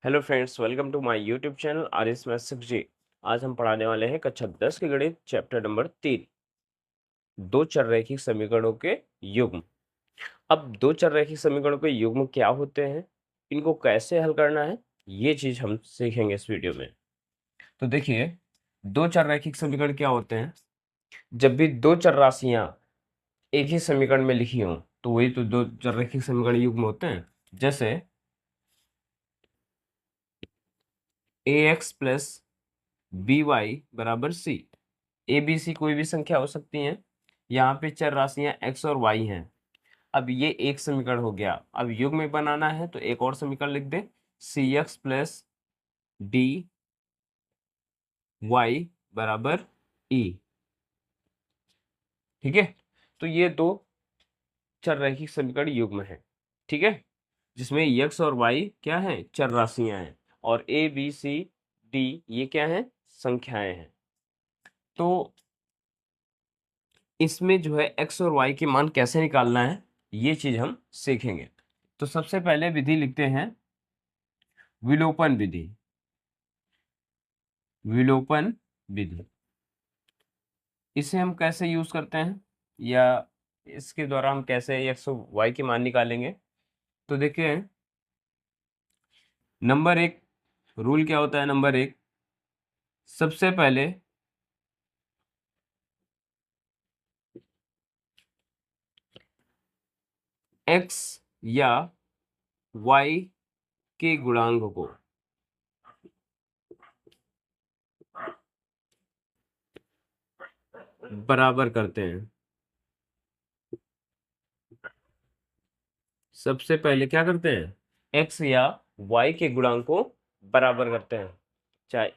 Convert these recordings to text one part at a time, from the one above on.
Hello friends, welcome to my YouTube channel Arya's maths जी। आज हम पढ़ाने वाले हैं कक्षा 10 के गणित चैप्टर नंबर 3, दो चररैखिक समीकरणों के युग्म। अब दो चररैखिक समीकरणों के युग्म क्या होते हैं, इनको कैसे हल करना है, ये चीज हम सीखेंगे इस वीडियो में। तो देखिए, दो चररैखिक समीकरण क्या होते हैं। जब भी दो चर राशियां एक ही समीकरण में लिखी हों तो वही तो दो चररैखिक समीकरण युग्म होते हैं। जैसे ax प्लस बी वाई बराबर सी। ए बी सी कोई भी संख्या हो सकती है। यहाँ पे चर राशियां x और y हैं। अब ये एक समीकरण हो गया। अब युग्म में बनाना है तो एक और समीकरण लिख दे, सी एक्स प्लस डी वाई बराबर ई। ठीक है, तो ये दो चर रैखिक समीकरण युग्म है। ठीक है, जिसमें x और y क्या है, चर राशियां हैं, और a b c d ये क्या है, संख्याएं हैं। तो इसमें जो है x और y के मान कैसे निकालना है, ये चीज हम सीखेंगे। तो सबसे पहले विधि लिखते हैं, विलोपन विधि। विलोपन विधि इसे हम कैसे यूज करते हैं, या इसके द्वारा हम कैसे x और y के मान निकालेंगे। तो देखिए, नंबर एक रूल क्या होता है। नंबर एक, सबसे पहले x या y के गुणांक को बराबर करते हैं। सबसे पहले क्या करते हैं, x या y के गुणांक को बराबर करते हैं। चाहे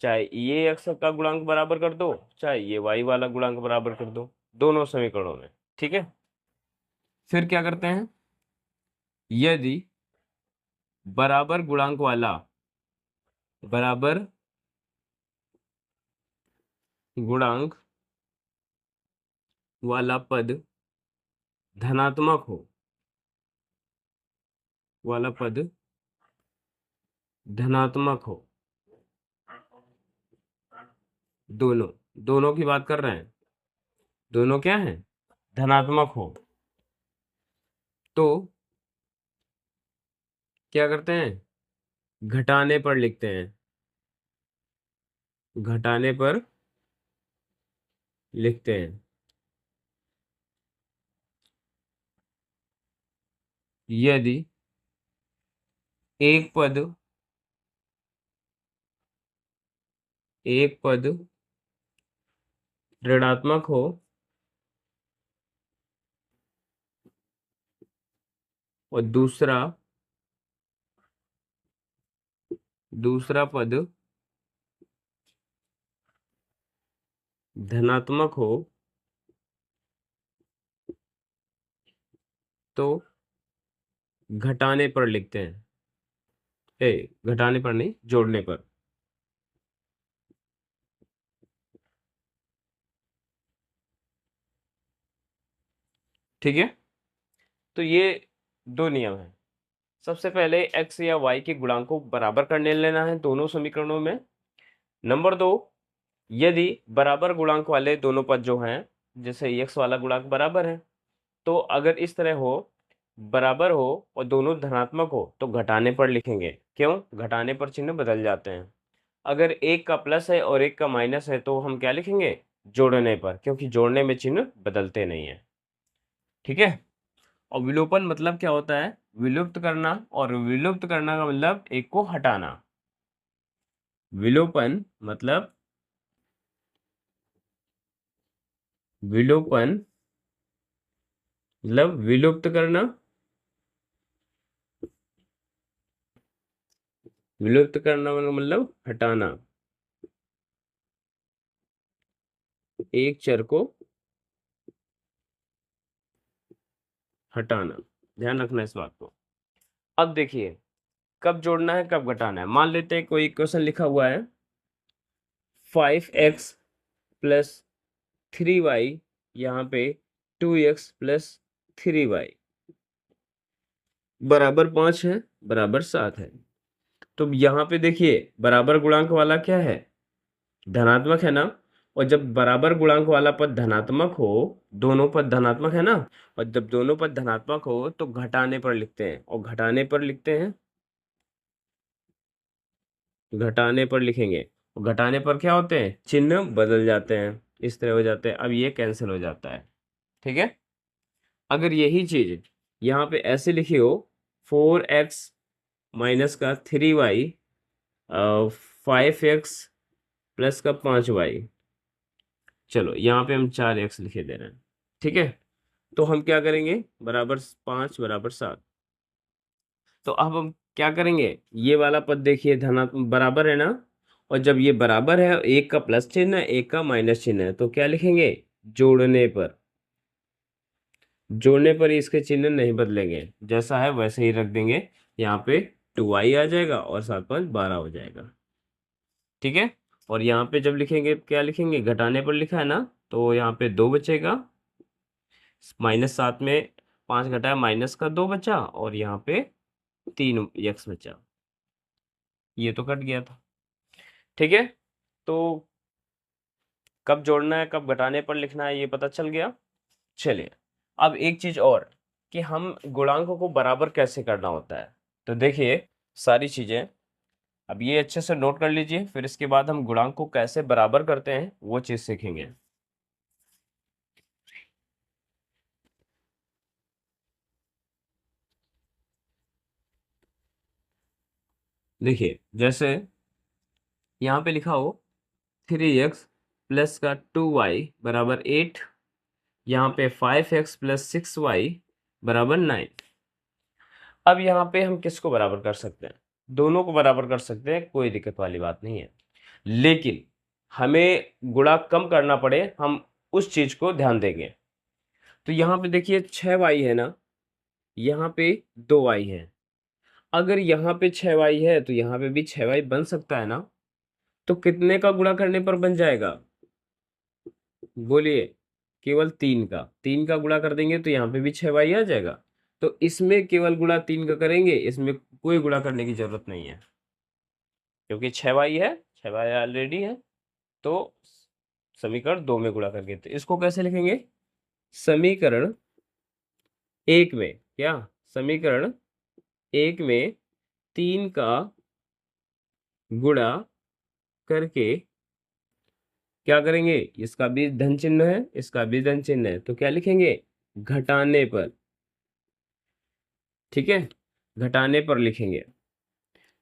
चाहे ये x का गुणांक बराबर कर दो, चाहे ये y वाला गुणांक बराबर कर दो, दोनों समीकरणों में। ठीक है, फिर क्या करते हैं, यदि बराबर गुणांक वाला पद धनात्मक हो, दोनों दोनों की बात कर रहे हैं, दोनों क्या है, धनात्मक हो, तो क्या करते हैं, घटाने पर लिखते हैं। घटाने पर लिखते हैं। यदि एक पद ऋणात्मक हो और दूसरा पद धनात्मक हो, तो घटाने पर लिखते हैं। घटाने पर नहीं, जोड़ने पर। ठीक है, तो ये दो नियम है। सबसे पहले x या y के गुणांक को बराबर करने लेना है दोनों समीकरणों में। नंबर दो, यदि बराबर गुणांक वाले दोनों पद जो हैं, जैसे x वाला गुणांक बराबर है, तो अगर इस तरह हो, बराबर हो और दोनों धनात्मक हो, तो घटाने पर लिखेंगे। क्यों, घटाने पर चिन्ह बदल जाते हैं। अगर एक का प्लस है और एक का माइनस है तो हम क्या लिखेंगे, जोड़ने पर, क्योंकि जोड़ने में चिन्ह बदलते नहीं है। ठीक है, और विलोपन मतलब क्या होता है, विलुप्त करना, और विलुप्त करना का मतलब एक को हटाना। विलोपन मतलब विलुप्त करना। विलुप्त करना मतलब हटाना, एक चर को हटाना। ध्यान रखना इस बात को। अब देखिए, कब जोड़ना है कब घटाना है। मान लेते हैं कोई क्वेश्चन लिखा हुआ है 5x प्लस 3y, यहाँ पे 2x प्लस 3y बराबर 5 है, बराबर 7 है। तो यहाँ पे देखिए बराबर गुणांक वाला क्या है, धनात्मक है ना। और जब बराबर गुणांक वाला पद धनात्मक हो, दोनों पद धनात्मक है ना, और जब दोनों पद धनात्मक हो तो घटाने पर लिखते हैं, और घटाने पर लिखते हैं, घटाने पर लिखेंगे, और घटाने पर क्या होते हैं, चिन्ह बदल जाते हैं, इस तरह हो जाते हैं। अब ये कैंसिल हो जाता है, ठीक है। अगर यही चीज यहाँ पे ऐसे लिखी हो, 4x माइनस का 3y, 5x प्लस का 5y, चलो यहाँ पे हम 4x लिखे दे रहे हैं, ठीक है। तो हम क्या करेंगे, बराबर 5 बराबर 7। तो अब हम क्या करेंगे, ये वाला पद देखिए धनात्मक बराबर है ना, और जब ये बराबर है, एक का प्लस चिन्ह है, एक का माइनस चिन्ह है, तो क्या लिखेंगे, जोड़ने पर, जोड़ने पर ही इसके चिन्ह नहीं बदलेंगे, जैसा है वैसे ही रख देंगे। यहाँ पे 2y आ जाएगा और 7 5 12 हो जाएगा, ठीक है। और यहाँ पे जब लिखेंगे क्या लिखेंगे, घटाने पर लिखा है ना, तो यहाँ पे 2 बचेगा, -7 में 5 घटाया, माइनस का 2 बचा, और यहाँ पे 3x बचा, ये तो कट गया था, ठीक है। तो कब जोड़ना है कब घटाने पर लिखना है ये पता चल गया। चलिए अब एक चीज और, कि हम गुणांकों को बराबर कैसे करना होता है। तो देखिए सारी चीजें अब ये अच्छे से नोट कर लीजिए, फिर इसके बाद हम गुणांक को कैसे बराबर करते हैं वो चीज सीखेंगे। देखिए जैसे यहाँ पे लिखा हो 3x प्लस का 2y बराबर 8, यहाँ पे 5x प्लस 6y बराबर 9। अब यहाँ पे हम किसको बराबर कर सकते हैं, दोनों को बराबर कर सकते हैं, कोई दिक्कत वाली बात नहीं है। लेकिन हमें गुणा कम करना पड़े, हम उस चीज को ध्यान देंगे। तो यहाँ पे देखिए 6y है ना, यहाँ पे 2y है। अगर यहाँ पे 6y है तो यहाँ पे भी 6y बन सकता है ना। तो कितने का गुणा करने पर बन जाएगा, बोलिए, केवल 3 का, 3 का गुणा कर देंगे तो यहाँ पे भी 6y आ जाएगा। तो इसमें केवल गुणा 3 का करेंगे, इसमें कोई गुणा करने की जरूरत नहीं है, क्योंकि 6y है, 6y ऑलरेडी है। तो समीकरण 2 में गुणा करके, तो इसको कैसे लिखेंगे, समीकरण 1 में, क्या, समीकरण 1 में 3 का गुणा करके क्या करेंगे, इसका भी धन चिन्ह है, इसका भी धन चिन्ह है, तो क्या लिखेंगे, घटाने पर, ठीक है, घटाने पर लिखेंगे,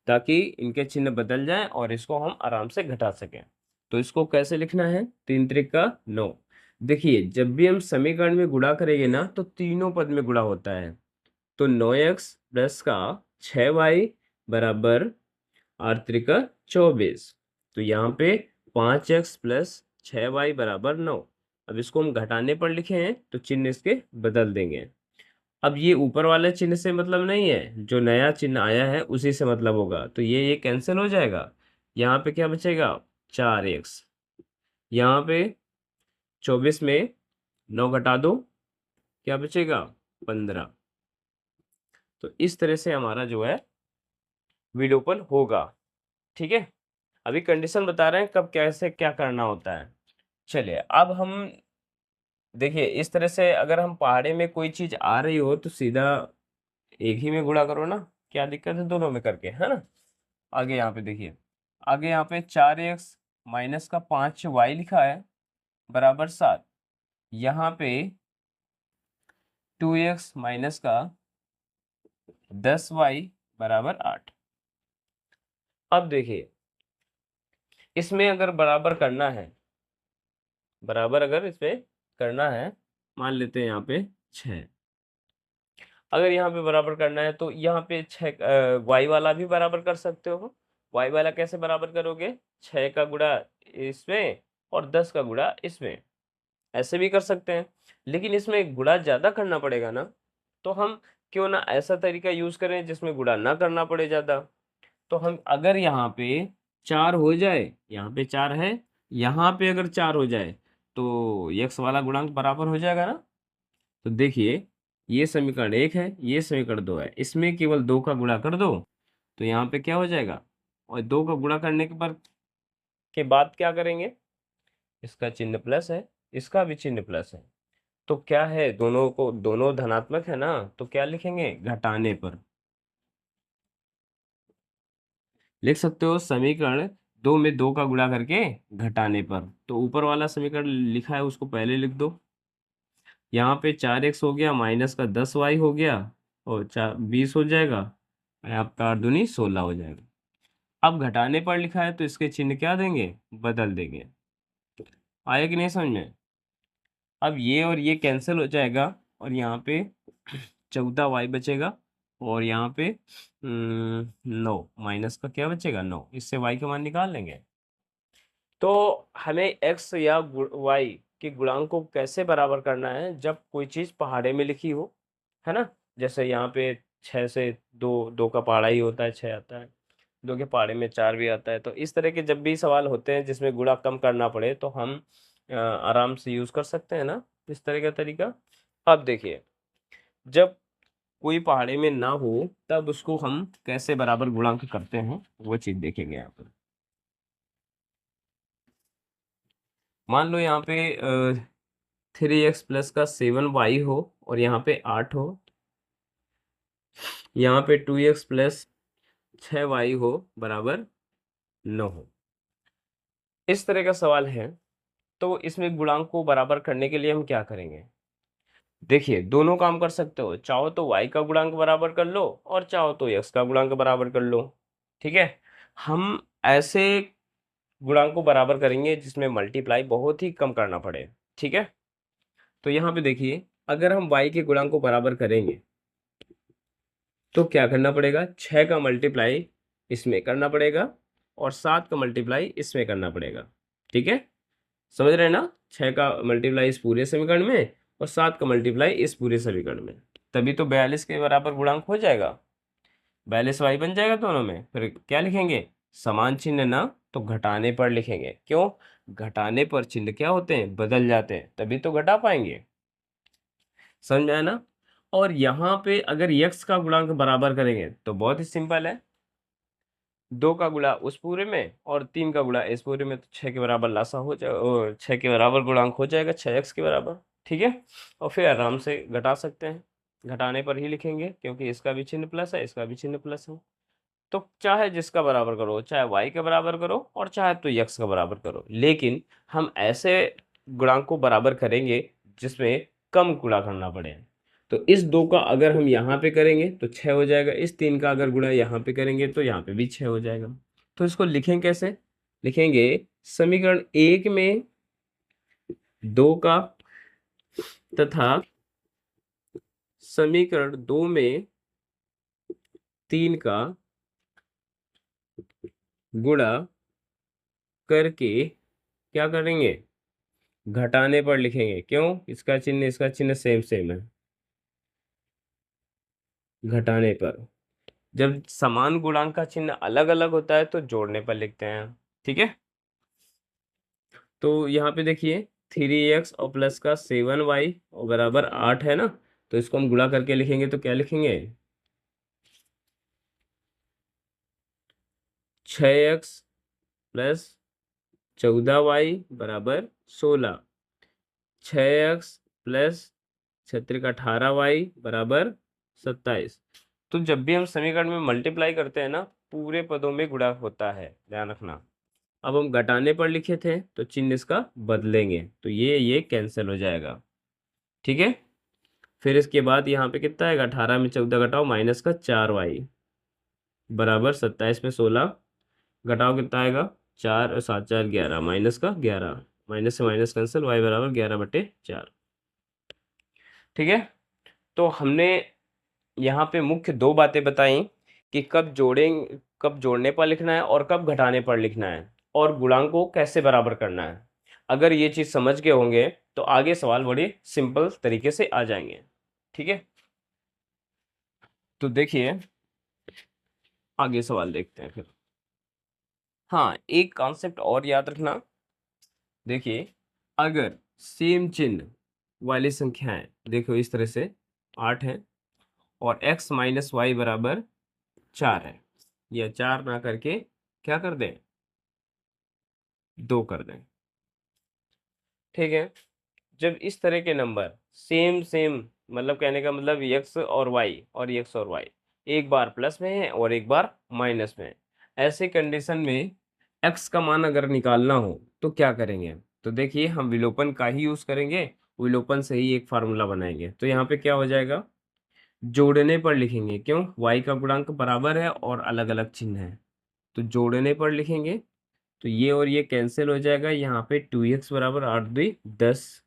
ताकि इनके चिन्ह बदल जाएं और इसको हम आराम से घटा सकें। तो इसको कैसे लिखना है, 3 त्रिका 9। देखिए जब भी हम समीकरण में गुणा करेंगे ना, तो तीनों पद में गुणा होता है। तो 9x प्लस का 6y बराबर 8 त्रिका 24। तो यहाँ पे 5x प्लस 6y बराबर 9। अब इसको हम घटाने पर लिखे हैं तो चिन्ह इसके बदल देंगे। अब ये ऊपर वाले चिन्ह से मतलब नहीं है, जो नया चिन्ह आया है उसी से मतलब होगा। तो ये कैंसिल हो जाएगा, यहाँ पे क्या बचेगा, 4x, यहाँ पे 24 में 9 घटा दो, क्या बचेगा, 15। तो इस तरह से हमारा जो है विलोपन होगा, ठीक है। अभी कंडीशन बता रहे हैं कब कैसे क्या करना होता है। चलिए अब हम देखिए, इस तरह से अगर हम पहाड़े में कोई चीज आ रही हो तो सीधा एक ही में गुणा करो ना, क्या दिक्कत है दोनों में करके, है ना। आगे यहाँ पे देखिए, आगे यहाँ पे 4x माइनस का 5y लिखा है बराबर 7, यहाँ पे 2x माइनस का 10y बराबर 8। अब देखिए इसमें अगर बराबर करना है, बराबर अगर इसमें करना है, मान लेते हैं यहाँ पे 6, अगर यहाँ पे बराबर करना है तो यहाँ पे 6 वाई वाला भी बराबर कर सकते हो। वाई वाला कैसे बराबर करोगे, 6 का गुणा इसमें और 10 का गुणा इसमें, ऐसे भी कर सकते हैं। लेकिन इसमें गुणा ज्यादा करना पड़ेगा ना, तो हम क्यों ना ऐसा तरीका यूज करें जिसमें गुणा ना करना पड़े ज्यादा। तो हम अगर यहाँ पे 4 हो जाए, यहाँ पे 4 है, यहाँ पे अगर 4 हो जाए तो x वाला गुणांक बराबर हो जाएगा ना। तो देखिए ये समीकरण 1 है, ये समीकरण 2 है, इसमें केवल 2 का गुणा कर दो तो यहाँ पे क्या हो जाएगा, और 2 का गुणा करने के बाद क्या करेंगे, इसका चिन्ह प्लस है, इसका भी चिन्ह प्लस है, तो क्या है, दोनों धनात्मक है ना, तो क्या लिखेंगे, घटाने पर लिख सकते हो समीकरण 2 में 2 का गुणा करके घटाने पर। तो ऊपर वाला समीकरण लिखा है उसको पहले लिख दो। यहाँ पे 4x हो गया, माइनस का 10y हो गया, और 20 हो जाएगा, आपका 8 दूनी 16 हो जाएगा। अब घटाने पर लिखा है तो इसके चिन्ह क्या देंगे, बदल देंगे। आया कि नहीं समझ में। अब ये और ये कैंसिल हो जाएगा, और यहाँ पे 14y बचेगा, और यहाँ पे 9, माइनस का क्या बचेगा, 9, इससे y का मान निकाल लेंगे। तो हमें x या y के गुणांक को कैसे बराबर करना है, जब कोई चीज़ पहाड़े में लिखी हो, है ना, जैसे यहाँ पे 6 से 2 का पहाड़ा ही होता है, 6 आता है, 2 के पहाड़े में 4 भी आता है। तो इस तरह के जब भी सवाल होते हैं जिसमें गुणा कम करना पड़े, तो हम आराम से यूज़ कर सकते हैं ना इस तरह का तरीका। अब देखिए, जब कोई पहाड़े में ना हो तब उसको हम कैसे बराबर गुणांक करते हैं, वो चीज़ देखेंगे यहाँ पर। मान लो यहाँ पे 3x प्लस का 7y हो, और यहाँ पे 8 हो, यहाँ पे 2x प्लस 6y हो बराबर 9 हो, इस तरह का सवाल है। तो इसमें गुणांक को बराबर करने के लिए हम क्या करेंगे, देखिए दोनों काम कर सकते हो, चाहो तो y का गुणांक बराबर कर लो, और चाहो तो x का गुणांक बराबर कर लो। ठीक है, हम ऐसे गुणांक को बराबर करेंगे जिसमें मल्टीप्लाई बहुत ही कम करना पड़े। ठीक है, तो यहाँ पे देखिए, अगर हम y के गुणांक को बराबर करेंगे तो क्या करना पड़ेगा, 6 का मल्टीप्लाई इसमें करना पड़ेगा, और 7 का मल्टीप्लाई इसमें करना पड़ेगा। ठीक है, समझ रहे हैं ना, 6 का मल्टीप्लाई इस पूरे समीकरण में, और 7 का मल्टीप्लाई इस पूरे समीकरण में, तभी तो 42 के बराबर गुणांक हो जाएगा, 42y बन जाएगा दोनों में। फिर क्या लिखेंगे, समान चिन्ह ना, तो घटाने पर लिखेंगे। क्यों, घटाने पर चिन्ह क्या होते हैं, बदल जाते हैं, तभी तो घटा पाएंगे। समझ में आया ना। और यहाँ पे अगर यक्स का गुणांक बराबर करेंगे तो बहुत ही सिंपल है, 2 का गुणा उस पूरे में और 3 का गुणा इस पूरे में, तो 6 के बराबर लासा हो जाए, और 6 के बराबर गुणांक हो जाएगा, 6x के बराबर। ठीक है, और फिर आराम से घटा सकते हैं, घटाने पर ही लिखेंगे क्योंकि इसका भी चिन्ह प्लस है, इसका भी चिन्ह प्लस है। तो चाहे जिसका बराबर करो, चाहे y का बराबर करो, और चाहे तो x का बराबर करो, लेकिन हम ऐसे गुणांक को बराबर करेंगे जिसमें कम गुणा करना पड़े। तो इस 2 का अगर हम यहाँ पे करेंगे तो 6 हो जाएगा, इस 3 का अगर गुणा यहाँ पे करेंगे तो यहाँ पे भी 6 हो जाएगा। तो इसको लिखें कैसे, लिखेंगे समीकरण 1 में 2 का, तथा समीकरण 2 में 3 का गुणा करके क्या करेंगे, घटाने पर लिखेंगे। क्यों, इसका चिन्ह सेम सेम है, घटाने पर। जब समान गुणांक का चिन्ह अलग अलग होता है तो जोड़ने पर लिखते हैं। ठीक है, तो यहाँ पे देखिए 3x और प्लस का 7y और बराबर 8 है ना, तो इसको हम गुणा करके लिखेंगे तो क्या लिखेंगे, 6x प्लस 14y बराबर 16, 6x प्लस 18y बराबर 27। तो जब भी हम समीकरण में मल्टीप्लाई करते हैं ना, पूरे पदों में गुणा होता है, ध्यान रखना। अब हम घटाने पर लिखे थे तो चिन्ह इसका बदलेंगे, तो ये कैंसिल हो जाएगा। ठीक है, फिर इसके बाद यहाँ पे कितना आएगा, 18 में 14 घटाओ, माइनस का 4y बराबर 27 में 16 घटाओ, कितना आएगा, 4 और 7 4 11, माइनस का 11, माइनस से माइनस कैंसिल, y बराबर 11/4। ठीक है, तो हमने यहाँ पे मुख्य 2 बातें बताई कि कब जोड़ने पर लिखना है और कब घटाने पर लिखना है, और गुणांक को कैसे बराबर करना है। अगर ये चीज़ समझ गए होंगे तो आगे सवाल बड़े सिंपल तरीके से आ जाएंगे। ठीक है, तो देखिए आगे सवाल देखते हैं फिर। हाँ, एक कॉन्सेप्ट और याद रखना, देखिए अगर सेम चिन्ह वाली संख्याएं, देखो इस तरह से 8 है और x माइनस वाई बराबर 4 है, या 4 ना करके क्या कर दें, 2 कर दें। ठीक है, जब इस तरह के नंबर सेम सेम, मतलब कहने का मतलब x और y एक बार प्लस में है और एक बार माइनस में है, ऐसे कंडीशन में x का मान अगर निकालना हो तो क्या करेंगे? तो देखिए हम विलोपन का ही यूज करेंगे, विलोपन से ही एक फार्मूला बनाएंगे। तो यहाँ पे क्या हो जाएगा, जोड़ने पर लिखेंगे, क्यों, y का गुणांक बराबर है और अलग अलग चिन्ह है, तो जोड़ने पर लिखेंगे। तो ये और ये कैंसिल हो जाएगा, यहाँ पे 2x बराबर 8 2 10।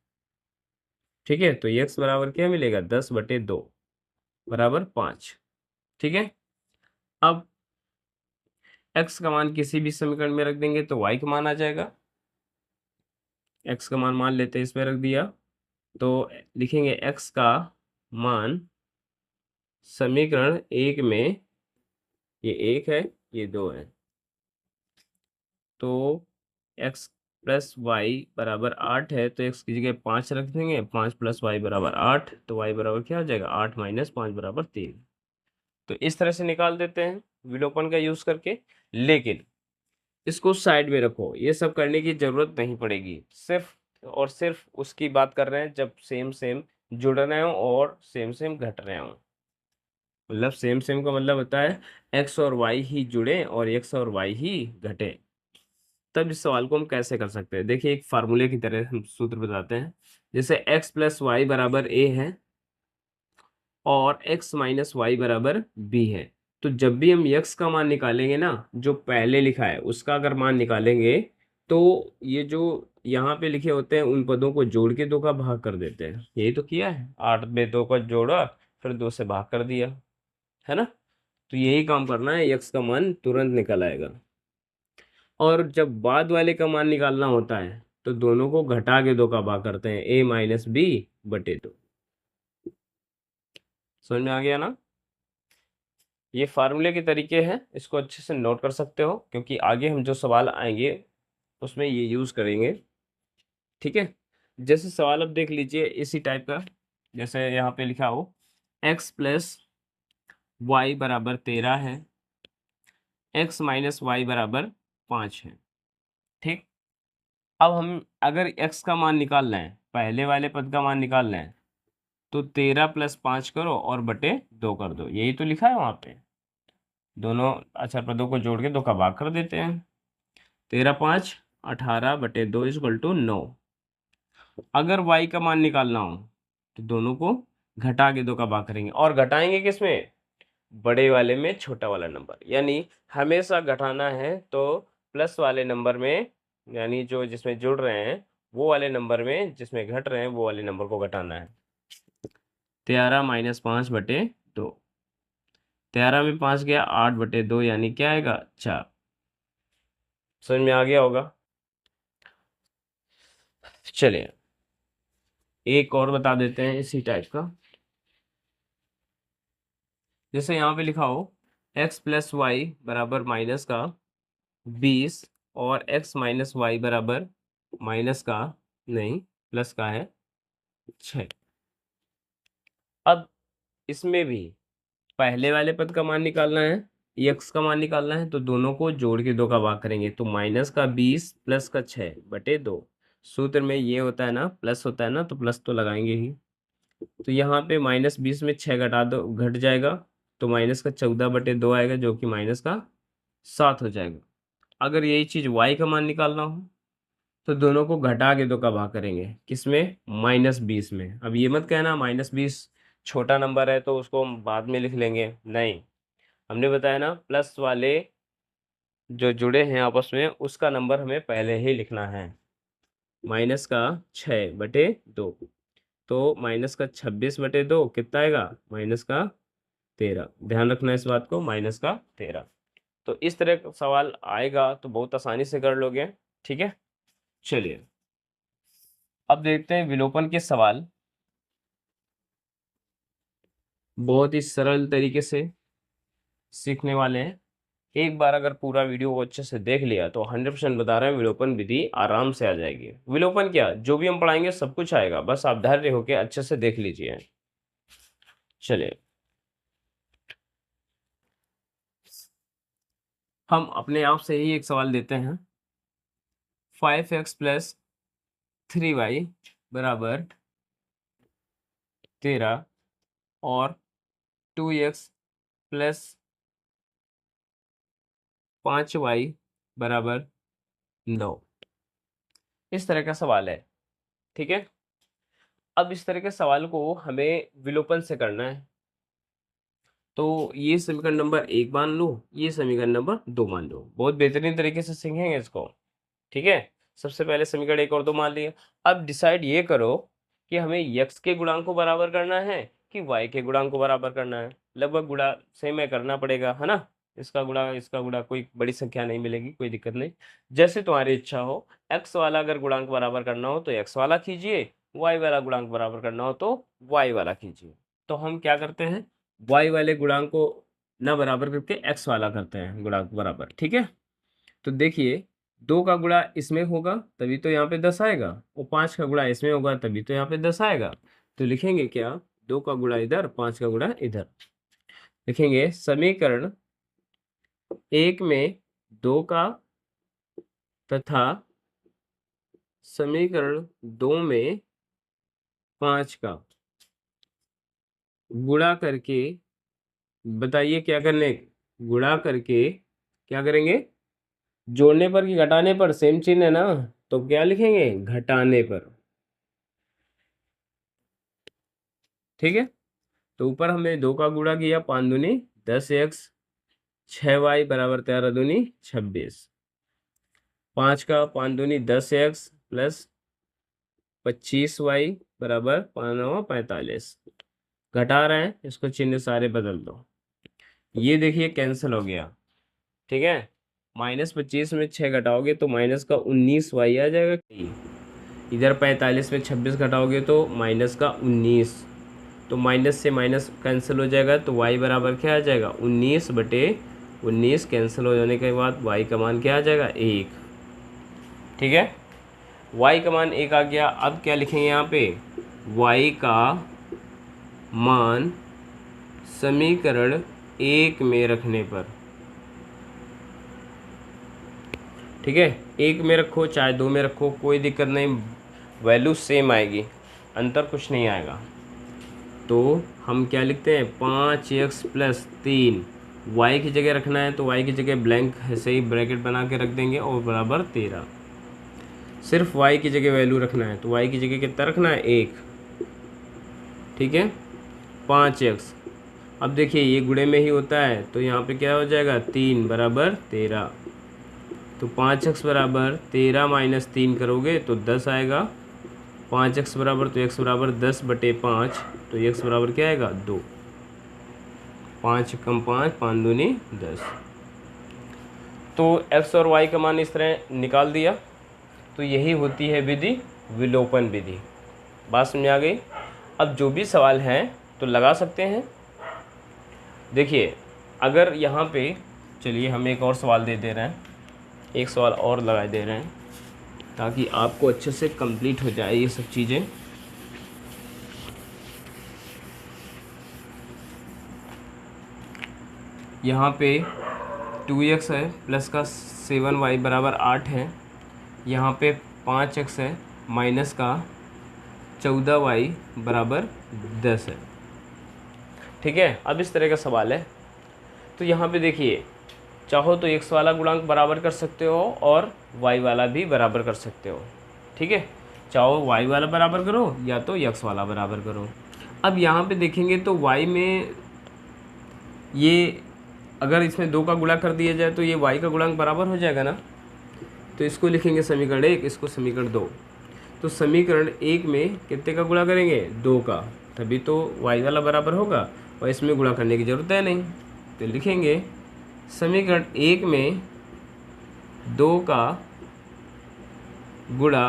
ठीक है, तो x बराबर क्या मिलेगा, 10/2 बराबर 5। ठीक है, अब x का मान किसी भी समीकरण में रख देंगे तो y का मान आ जाएगा। x का मान लेते हैं, इसमें रख दिया, तो लिखेंगे x का मान समीकरण 1 में, ये 1 है ये 2 है, तो x प्लस वाई बराबर 8 है, तो x की जगह 5 रख देंगे, 5 प्लस वाई बराबर 8, तो y बराबर क्या हो जाएगा, 8 माइनस 5 बराबर 3। तो इस तरह से निकाल देते हैं विलोपन का यूज करके। लेकिन इसको साइड में रखो, ये सब करने की जरूरत नहीं पड़ेगी, सिर्फ और सिर्फ उसकी बात कर रहे हैं जब सेम सेम जुड़ रहे हो और सेम सेम घट रहे हो। मतलब सेम सेम का मतलब होता है x और y ही जुड़े और x और y ही घटे। तब इस सवाल को हम कैसे कर सकते हैं, देखिए एक फार्मूले की तरह हम सूत्र बताते हैं। जैसे x प्लस वाई बराबर a है और x माइनस वाई बराबर b है, तो जब भी हम x का मान निकालेंगे ना, जो पहले लिखा है उसका अगर मान निकालेंगे, तो ये जो यहाँ पे लिखे होते हैं उन पदों को जोड़ के 2 का भाग कर देते हैं। यही तो किया है, 8 में 2 का जोड़ा फिर 2 से भाग कर दिया, है ना। तो यही काम करना है, x का मान तुरंत निकल आएगा। और जब बाद वाले का मान निकालना होता है तो दोनों को घटा के 2 का भाग करते हैं, a-b/2। समझ में आ गया ना। ये फार्मूले के तरीके हैं, इसको अच्छे से नोट कर सकते हो क्योंकि आगे हम जो सवाल आएंगे उसमें ये यूज करेंगे। ठीक है, जैसे सवाल अब देख लीजिए इसी टाइप का, जैसे यहाँ पे लिखा हो x प्लस वाई बराबर 13 है, x माइनस वाई बराबर 5 है। ठीक, अब हम अगर x का मान निकालना है, पहले वाले पद का मान निकालना है, तो 13 प्लस 5 करो और बटे 2 कर दो, यही तो लिखा है वहाँ पे। दोनों अचर पदों को जोड़ के 2 का भाग कर देते हैं, 13 5 18/2 = 9। अगर y का मान निकालना हो तो दोनों को घटा के 2 का भाग करेंगे, और घटाएंगे किसमें, बड़े वाले में छोटा वाला नंबर, यानी हमेशा घटाना है तो प्लस वाले नंबर में, यानी जो जिसमें जुड़ रहे हैं वो वाले नंबर में, जिसमें घट रहे हैं वो वाले नंबर को घटाना है। 13 माइनस 5/2, 13 में 5 गया, 8/2 यानी क्या आएगा, 4। समझ में आ गया होगा। चलिए एक और बता देते हैं इसी टाइप का, जैसे यहाँ पे लिखा हो x प्लस वाई बराबर माइनस का 20 और x माइनस वाई बराबर माइनस का, नहीं प्लस का है 6। अब इसमें भी पहले वाले पद का मान निकालना है, x का मान निकालना है, तो दोनों को जोड़ के 2 का भाग करेंगे, तो माइनस का 20 प्लस का 6/2। सूत्र में ये होता है ना, प्लस होता है ना, तो प्लस तो लगाएंगे ही। तो यहाँ पे -20 में 6 घटा दो, घट जाएगा, तो माइनस का 14/2 आएगा, जो कि माइनस का 7 हो जाएगा। अगर यही चीज़ y का मान निकालना हो तो दोनों को घटा के 2 का भाग करेंगे, किसमें, -20 में। अब ये मत कहना -20 छोटा नंबर है तो उसको हम बाद में लिख लेंगे, नहीं, हमने बताया ना प्लस वाले जो जुड़े हैं आपस में उसका नंबर हमें पहले ही लिखना है। माइनस का 6/2, तो माइनस का 26/2 कितना आएगा, माइनस का 13। ध्यान रखना इस बात को, माइनस का 13। तो इस तरह का सवाल आएगा तो बहुत आसानी से कर लोगे। ठीक है, चलिए अब देखते हैं विलोपन के सवाल, बहुत ही सरल तरीके से सीखने वाले हैं। एक बार अगर पूरा वीडियो को अच्छे से देख लिया तो 100% बता रहे हैं विलोपन विधि आराम से आ जाएगी। विलोपन क्या, जो भी हम पढ़ाएंगे सब कुछ आएगा, बस आप धैर्य होके अच्छे से देख लीजिए। चलिए हम अपने आप से ही एक सवाल देते हैं। 5x प्लस 3y बराबर 13 और 2x प्लस 5y बराबर 9। इस तरह का सवाल है, ठीक है। अब इस तरह के सवाल को हमें विलोपन से करना है। तो ये समीकरण नंबर 1 मान लो, ये समीकरण नंबर 2 मान लो। बहुत बेहतरीन तरीके से सीखेंगे इसको, ठीक है। सबसे पहले समीकरण 1 और 2 मान लिए। अब डिसाइड ये करो कि हमें x के गुणांक को बराबर करना है कि y के गुणांक को बराबर करना है। लगभग गुणा सेम है, करना पड़ेगा, है ना। इसका गुणा कोई बड़ी संख्या नहीं मिलेगी, कोई दिक्कत नहीं। जैसे तुम्हारी इच्छा हो, x वाला अगर गुणांक बराबर करना हो तो x वाला कीजिए, y वाला गुणांक बराबर करना हो तो y वाला कीजिए। तो हम क्या करते हैं, y वाले गुणांक को ना बराबर करके x वाला करते हैं गुणांक बराबर, ठीक है। तो देखिए 2 का गुणा इसमें होगा तभी तो यहाँ पे 10 आएगा, और 5 का गुणा इसमें होगा तभी तो यहाँ पे 10 आएगा। तो लिखेंगे क्या, 2 का गुणा इधर, 5 का गुणा इधर। लिखेंगे समीकरण 1 में 2 का तथा समीकरण 2 में 5 का गुणा करके, बताइए क्या करने, गुणा करके क्या करेंगे, जोड़ने पर कि घटाने पर, सेम चिन्ह है ना, तो क्या लिखेंगे, घटाने पर, ठीक है। तो ऊपर हमने 2 का गुणा किया, 5 दूनी 10x, 6y बराबर 13 दूनी 26, 5 का 5 दूनी 10x प्लस 25y बराबर 5 45। घटा रहे हैं, इसको चिन्ह सारे बदल दो। ये देखिए कैंसिल हो गया, ठीक है। -25 में 6 घटाओगे तो माइनस का 19y आ जाएगा। इधर 45 में 26 घटाओगे तो माइनस का 19, तो माइनस से माइनस कैंसिल हो जाएगा, तो y बराबर क्या आ जाएगा, 19/19। कैंसिल हो जाने के बाद y का मान क्या आ जाएगा, 1, ठीक है। y का मान 1 आ गया। अब क्या लिखेंगे यहाँ पे, y का मान समीकरण 1 में रखने पर, ठीक है। 1 में रखो चाहे 2 में रखो, कोई दिक्कत नहीं, वैल्यू सेम आएगी, अंतर कुछ नहीं आएगा। तो हम क्या लिखते हैं, 5x प्लस 3, y की जगह रखना है तो y की जगह ब्लैंक ऐसे ही ब्रैकेट बना के रख देंगे, और बराबर 13। सिर्फ y की जगह वैल्यू रखना है तो y की जगह कितना रखना है, 1, ठीक है। 5x, अब देखिए ये गुणे में ही होता है तो यहाँ पे क्या हो जाएगा, 3 बराबर 13। तो 5x बराबर 13 माइनस 3 करोगे तो 10 आएगा। 5x बराबर, तो x बराबर 10/5, तो x बराबर क्या आएगा, 2। 5 कम 5, 5 दूनी 10। तो x और y का मान इस तरह निकाल दिया। तो यही होती है विधि, विलोपन विधि। बात समझ आ गई। अब जो भी सवाल हैं तो लगा सकते हैं। देखिए अगर यहाँ पे, चलिए हम एक और सवाल दे रहे हैं, एक सवाल और लगा दे रहे हैं ताकि आपको अच्छे से कंप्लीट हो जाए ये सब चीज़ें। यहाँ पे 2x है प्लस का 7y बराबर 8 है। यहाँ पे 5x है माइनस का 14y बराबर 10 है, ठीक है। अब इस तरह का सवाल है। तो यहाँ पे देखिए, चाहो तो x वाला गुणांक बराबर कर सकते हो और y वाला भी बराबर कर सकते हो, ठीक है। चाहो y वाला बराबर करो या तो x वाला बराबर करो। अब यहाँ पे देखेंगे तो y में ये, अगर इसमें 2 का गुणा कर दिया जाए तो ये y का गुणांक बराबर हो जाएगा ना। तो इसको लिखेंगे समीकरण 1, इसको समीकरण 2। तो समीकरण 1 में कितने का गुणा करेंगे, 2 का, तभी तो y वाला बराबर होगा, और इसमें गुणा करने की ज़रूरत है नहीं। तो लिखेंगे समीकरण 1 में 2 का गुणा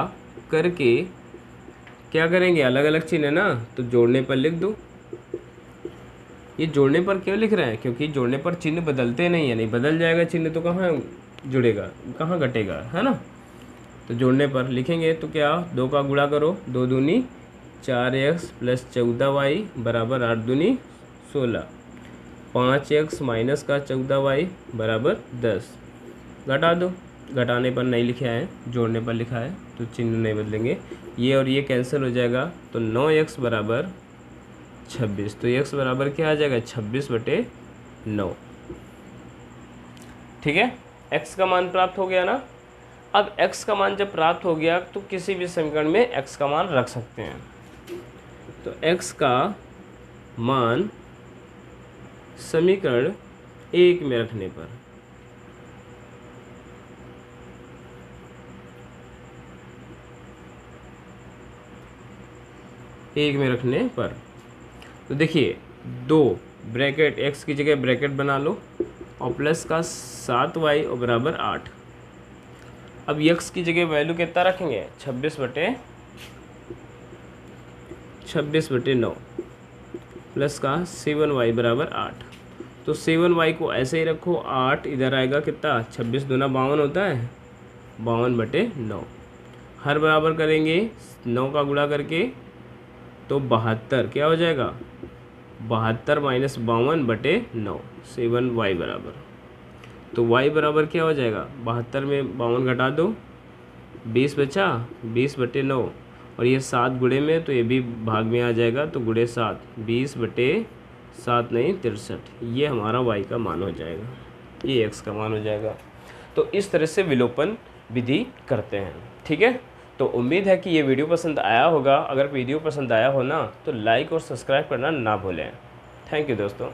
करके क्या करेंगे, अलग अलग चिन्ह है ना, तो जोड़ने पर लिख दो। ये जोड़ने पर क्यों लिख रहे हैं, क्योंकि जोड़ने पर चिन्ह बदलते नहीं है, नहीं बदल जाएगा चिन्ह तो कहाँ जुड़ेगा, कहाँ घटेगा, है ना। तो जोड़ने पर लिखेंगे तो क्या, 2 का गुणा करो, 2 दूनी 4x प्लस 14y बराबर 8 दूनी 16, 5x माइनस का 14y बराबर 10। घटा दो, घटाने पर नहीं लिखा है, जोड़ने पर लिखा है तो चिन्ह नहीं बदलेंगे। ये और ये कैंसिल हो जाएगा तो 9x बराबर 26। तो x बराबर क्या आ जाएगा 26/9। ठीक है, x का मान प्राप्त हो गया ना। अब x का मान जब प्राप्त हो गया तो किसी भी समीकरण में x का मान रख सकते हैं। तो x का मान समीकरण 1 में रखने पर तो देखिए 2 ब्रैकेट x की जगह ब्रैकेट बना लो और प्लस का 7y और बराबर 8। अब x की जगह वैल्यू कितना रखेंगे 26/9 प्लस का 7y बराबर 8। तो 7y को ऐसे ही रखो, 8 इधर आएगा कितना 26 दूना 52 होता है, 52/9। हर बराबर करेंगे 9 का गुणा करके तो 72 क्या हो जाएगा 72 - 52/9 7y बराबर। तो y बराबर क्या हो जाएगा 72 में 52 घटा दो 20 बचा 20/9 और ये 7 गुणे में तो ये भी भाग में आ जाएगा तो गुणे 7 20/7 नहीं 63। ये हमारा y का मान हो जाएगा, ये x का मान हो जाएगा। तो इस तरह से विलोपन विधि करते हैं। ठीक है, तो उम्मीद है कि ये वीडियो पसंद आया होगा। अगर वीडियो पसंद आया हो ना तो लाइक और सब्सक्राइब करना ना भूलें। थैंक यू दोस्तों।